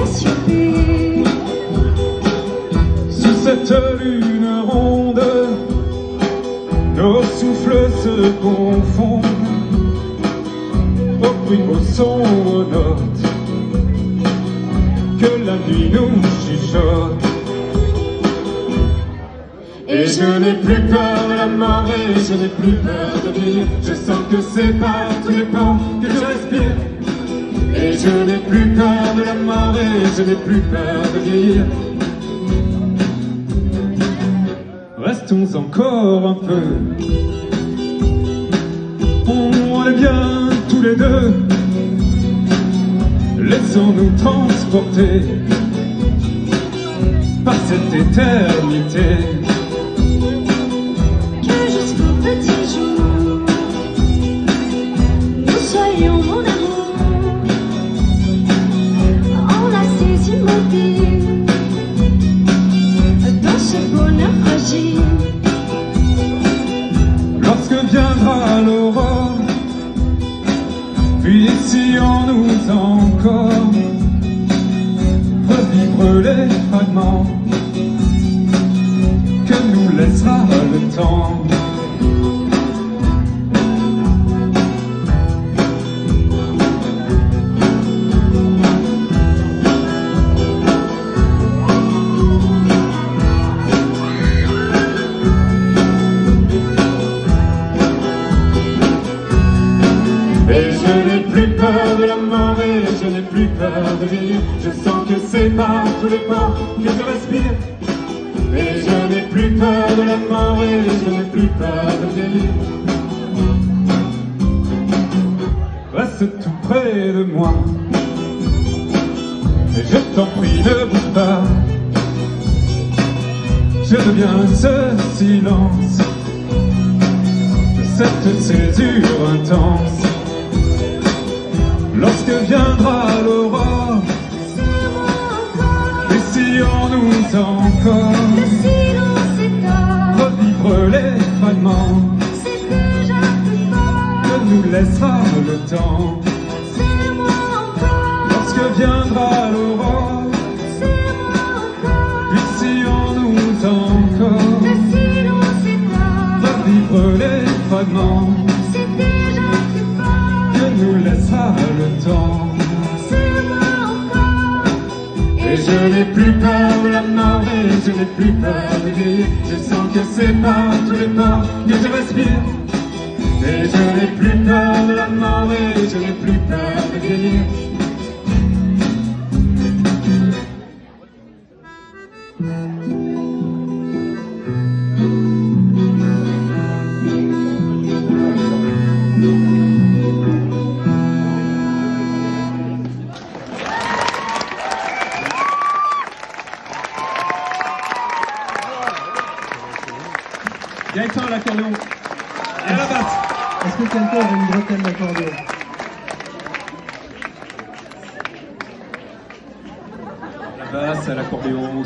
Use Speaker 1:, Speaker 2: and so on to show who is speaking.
Speaker 1: assurée.
Speaker 2: Sous cette lune ronde, nos souffles se confondent au bruit de vos sons monotes que la nuit nous chuchote. Et je n'ai plus peur de la mort et je n'ai plus peur de vivre. Je sens que c'est par tous les pores que je respire. Et je n'ai plus peur de la mort et je n'ai plus peur de vivre. Restons encore un peu. On est bien tous les deux. Laissons-nous transporter par cette éternité.
Speaker 1: Que jusqu'au petit jour, nous soyons mon amour, enlacés, immobile dans ce bonheur fragile.
Speaker 2: Lorsque viendra l'aurore, puis essayons-nous encore revivre les fragments que nous laissera le temps. Et je n'ai plus peur de la mort et je n'ai plus peur de vivre. Je sens que c'est par tous les pores que je respire. Et je n'ai plus peur de la mort et je n'ai plus peur de vivre. Reste tout près de moi et je t'en prie ne bouge pas. Je deviens ce silence, cette césure intense. Lorsque viendra l'aurore, essayons-nous encore
Speaker 1: Le silence est
Speaker 2: revivre les fragments
Speaker 1: c'est déjà plus fort.
Speaker 2: que nous laissera le temps.
Speaker 1: C'est moi encore,
Speaker 2: Lorsque viendra l'aurore,
Speaker 1: c'est moi encore.
Speaker 2: essayons-nous encore
Speaker 1: Le silence est
Speaker 2: revivre les fragments
Speaker 1: c'est déjà plus fort.
Speaker 2: que nous laissera le temps.
Speaker 1: C'est moi encore,
Speaker 2: Et je n'ai plus peur de la mort et je n'ai plus peur de vivre. Je sens que c'est par tous les pores que je respire. Et je n'ai plus peur de la mort et je n'ai plus peur de vivre. Gaëtan à l'accordéon et à la basse.
Speaker 3: Est-ce que quelqu'un a une bretelle d'accordéon?
Speaker 2: La basse à l'accordéon.